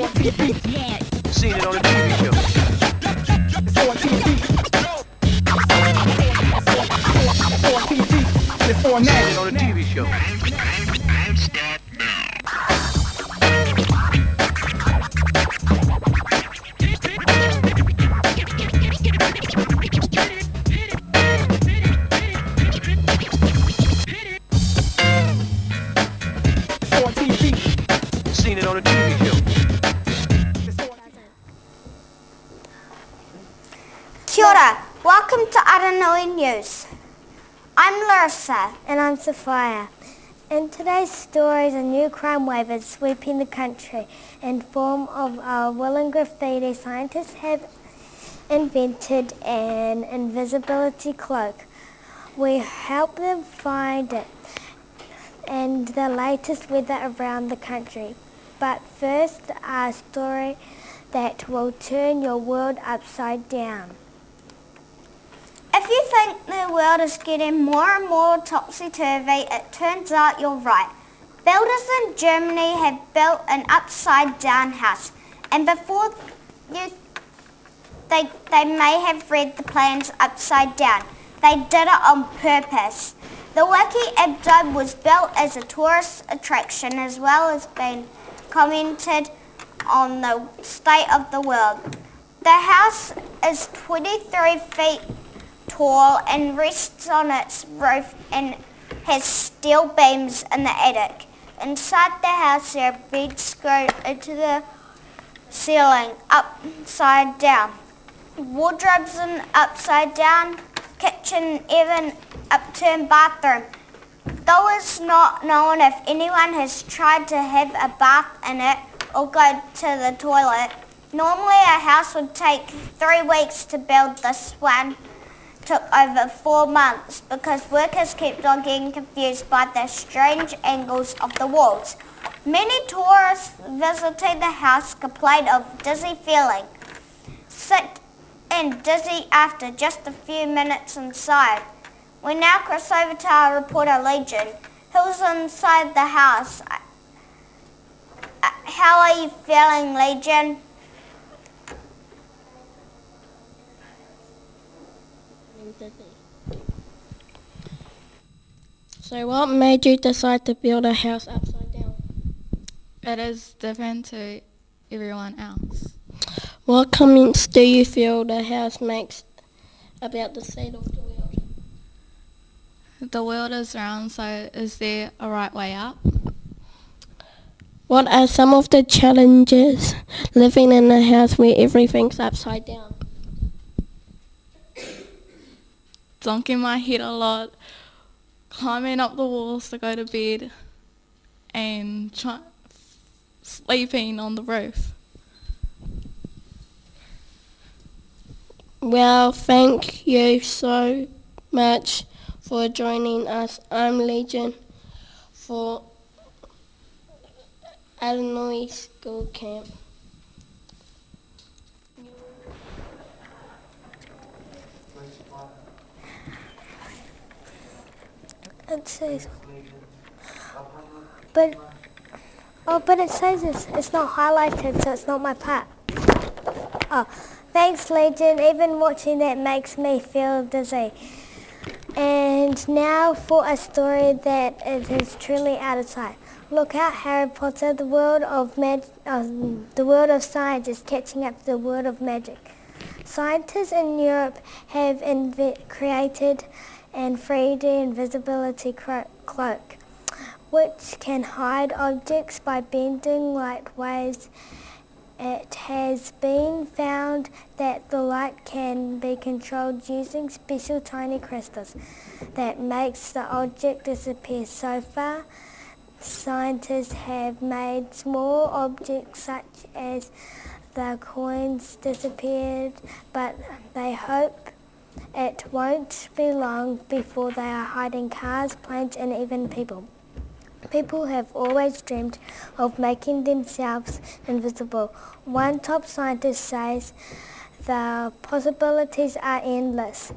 Seen it on a TV show. It's on TV. It's on Seen it on a TV show. Seen it on a TV show. Kia ora. Welcome to Aranui News. I'm Larissa. And I'm Sophia. In today's stories, a new crime wave is sweeping the country. In form of our willing graffiti, scientists have invented an invisibility cloak. We help them find it and the latest weather around the country. But first, a story that will turn your world upside down. If you think the world is getting more and more topsy-turvy, it turns out you're right. Builders in Germany have built an upside-down house, and before they may have read the plans upside down. They did it on purpose. The Wiki Abdo was built as a tourist attraction as well as being commented on the state of the world. The house is 23 feet tall and rests on its roof and has steel beams in the attic. Inside the house there are beds screwed into the ceiling upside down. Wardrobes in upside down, kitchen, even upturned bathroom. Though it's not known if anyone has tried to have a bath in it or go to the toilet. Normally a house would take 3 weeks to build. This one took over 4 months because workers kept on getting confused by the strange angles of the walls. Many tourists visiting the house complained of dizzy feeling, sick and dizzy after just a few minutes inside. We now cross over to our reporter Legion, who's inside the house. How are you feeling, Legion? So what made you decide to build a house upside down? It is different to everyone else. What comments do you feel the house makes about the state of the world? The world is round, so is there a right way up? What are some of the challenges living in a house where everything's upside down? Donking my head a lot, climbing up the walls to go to bed, and sleeping on the roof. Well, thank you so much for joining us. I'm Legion for Aranui School Camp. It says, but it says it's not highlighted, so it's not my part. Oh, thanks, Legion. Even watching that makes me feel dizzy. And now for a story that is truly out of sight. Look out, Harry Potter! The world of science is catching up to the world of magic. Scientists in Europe have created and 3D invisibility cloak, which can hide objects by bending light waves. It has been found that the light can be controlled using special tiny crystals that makes the object disappear. So far, scientists have made small objects such as the coins disappeared, but they hope it won't be long before they are hiding cars, planes and even people. People have always dreamed of making themselves invisible. One top scientist says the possibilities are endless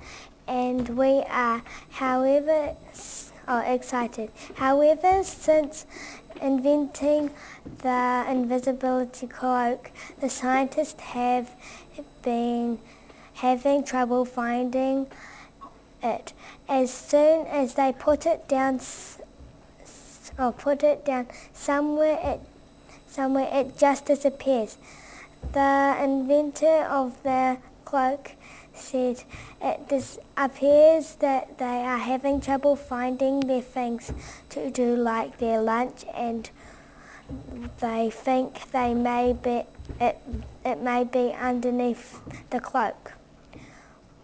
and we are, however, excited. However, since inventing the invisibility cloak, the scientists have been having trouble finding it. As soon as they put it down somewhere, it just disappears. The inventor of the cloak said it appears that they are having trouble finding their things to do, like their lunch, and they think it may be underneath the cloak.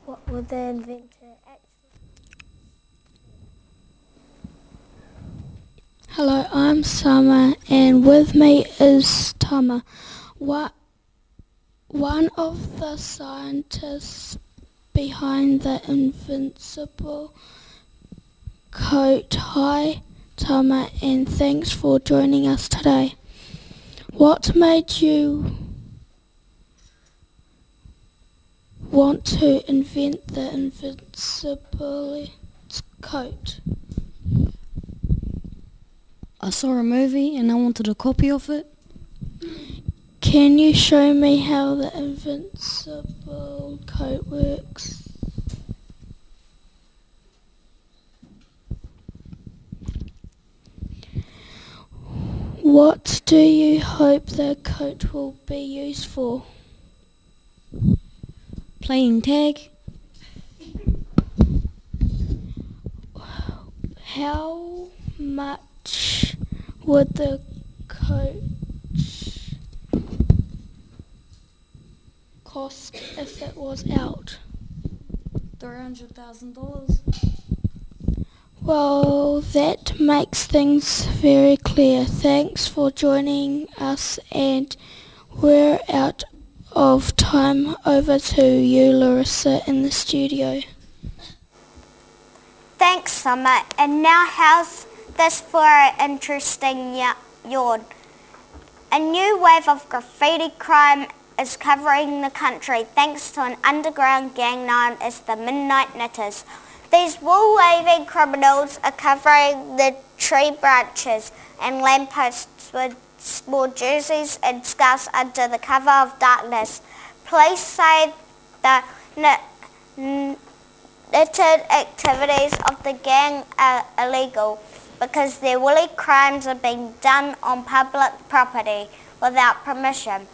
What will the inventor actually? Hello, I'm Summer, and with me is Tama. One of the scientists behind the invincible coat. Hi, Tama, and thanks for joining us today. What made you want to invent the invincible coat? I saw a movie and I wanted a copy of it. Can you show me how the invincible coat works? What do you hope the coat will be used for? Playing tag. How much would the coat cost if it was out? $300,000. Well, that makes things very clear. Thanks for joining us, and we're out of time. Over to you, Larissa, in the studio. Thanks, Summer. And now how's this for an interesting yawn? A new wave of graffiti crime is covering the country thanks to an underground gang known as the Midnight Knitters. These wool-waving criminals are covering the tree branches and lampposts with small jerseys and scarves under the cover of darkness. Police say the knitted activities of the gang are illegal because their woolly crimes are being done on public property without permission.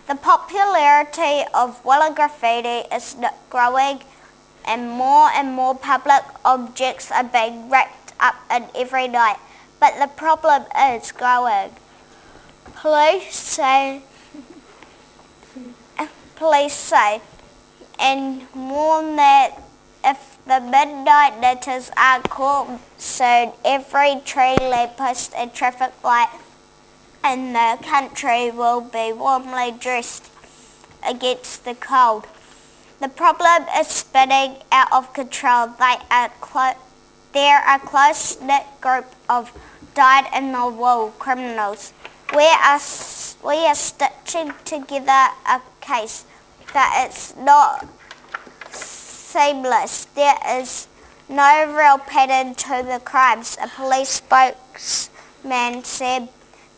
The popularity of woolly graffiti is growing, and more public objects are being racked up in every night. But the problem is growing. Police say, and warn that if the Midnight Knitters aren't caught soon, every tree, lamppost and traffic light in the country will be warmly dressed against the cold. The problem is spinning out of control. They're a close-knit group of dyed-in-the-wool criminals. We are stitching together a case that it's not seamless. There is no real pattern to the crimes, a police spokesman said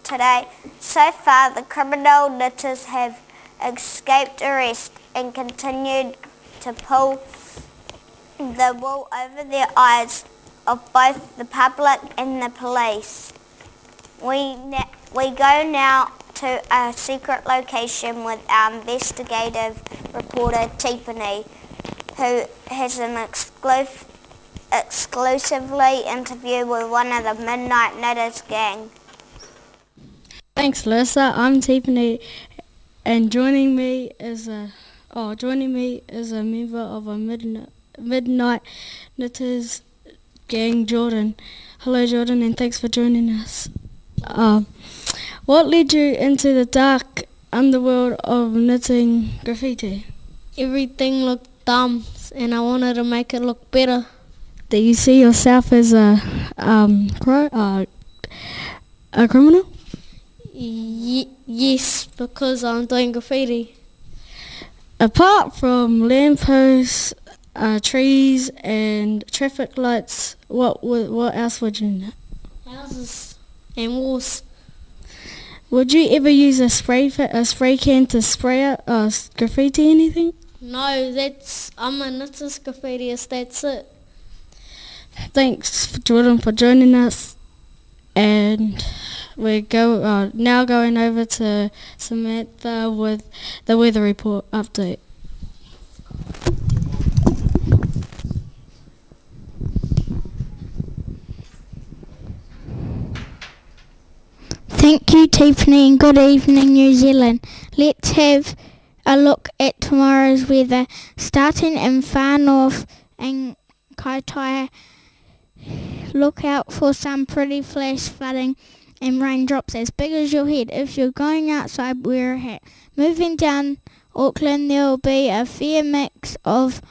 today. So far, the criminal knitters have escaped arrest and continued to pull the wool over the eyes of both the public and the police. We go now to a secret location with our investigative reporter Tiffany, who has an exclusively interview with one of the Midnight Knitters gang. Thanks, Lisa. I'm Tiffany, and joining me is a member of a Midnight Knitters gang, Jordan. Hello, Jordan, and thanks for joining us. What led you into the dark underworld of knitting graffiti? Everything looked dumb, and I wanted to make it look better. Do you see yourself as a criminal? Yes, because I'm doing graffiti. Apart from lampposts, trees, and traffic lights, what else would you knit? Houses and walls. Would you ever use a spray can to spray out graffiti anything? No, I'm a knitters graffitiist, that's it. Thanks, Jordan, for joining us. And we're now going over to Samantha with the weather report update. Thank you, Tiffany, and good evening, New Zealand. Let's have a look at tomorrow's weather. Starting in far north and Kaitaia, look out for some pretty flash flooding and raindrops as big as your head. If you're going outside, wear a hat. Moving down Auckland, there will be a mix of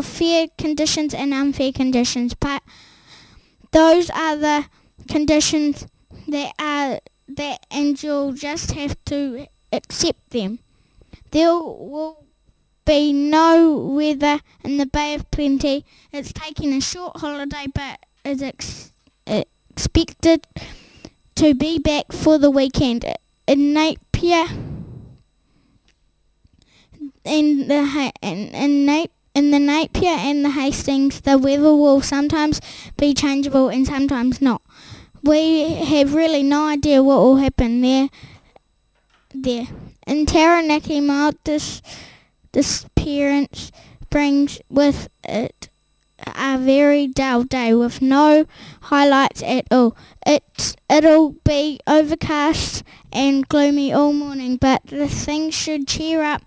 fair conditions and unfair conditions, but those are the conditions and you'll just have to accept them. There will be no weather in the Bay of Plenty. It's taking a short holiday, but is expected to be back for the weekend. In Napier, in the Napier and the Hastings, the weather will sometimes be changeable and sometimes not. We have really no idea what will happen there. In Taranaki, mild disappearance brings with it a very dull day with no highlights at all. It'll be overcast and gloomy all morning, but the things should cheer up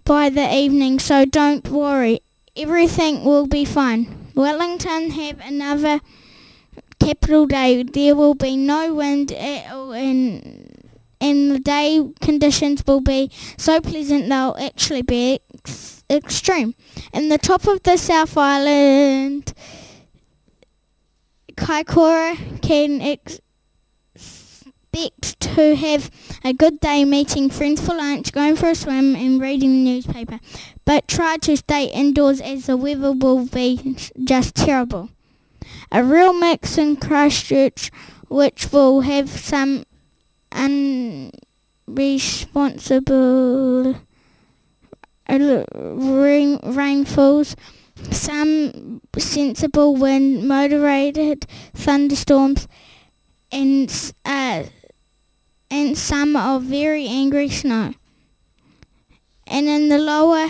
by the evening, so don't worry. Everything will be fine. Wellington have another capital day. There will be no wind at all and the day conditions will be so pleasant they'll actually be extreme. In the top of the South Island, Kaikoura can expect to have a good day meeting friends for lunch, going for a swim and reading the newspaper. But try to stay indoors as the weather will be just terrible. A real mix in Christchurch, which will have some unresponsible rainfalls, some sensible wind, moderated thunderstorms, and some of very angry snow. And in the lower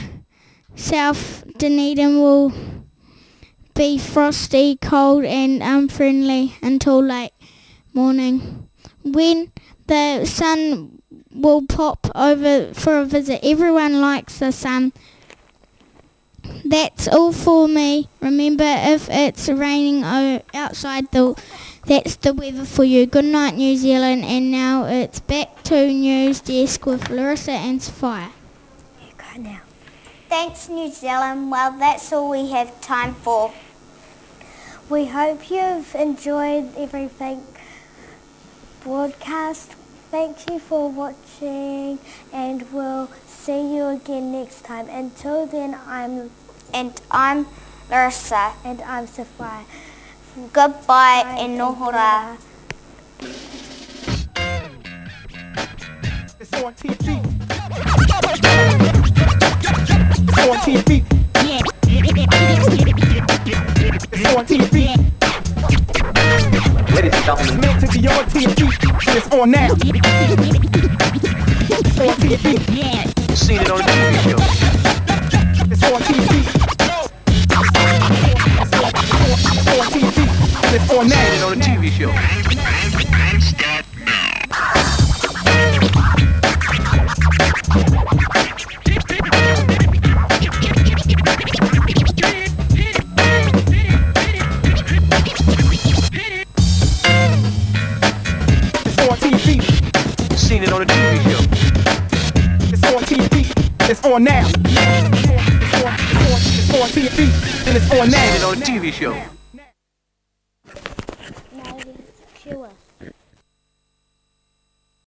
south, Dunedin will be frosty, cold and unfriendly until late morning, when the sun will pop over for a visit. Everyone likes the sun. That's all for me. Remember, if it's raining outside, that's the weather for you. Good night, New Zealand. And now it's back to News Desk with Larissa and Sophia. You go now. Thanks, New Zealand. Well, that's all we have time for. We hope you've enjoyed everything broadcast. Thank you for watching, and we'll see you again next time. Until then, I'm Larissa. And I'm Sophia. Goodbye and nohora. It's on TV. It's on TV. It's on TV. Ladies and gentlemen, It's meant to be on TV. And it's on now. It's on TV. seen it on a TV show. It's on TV. It's on TV. And it's on Seen it now. on a TV show. Seen it on a TV show. It's on TV. It's on now. It's on TV. And it's on Seen it now. on a TV show.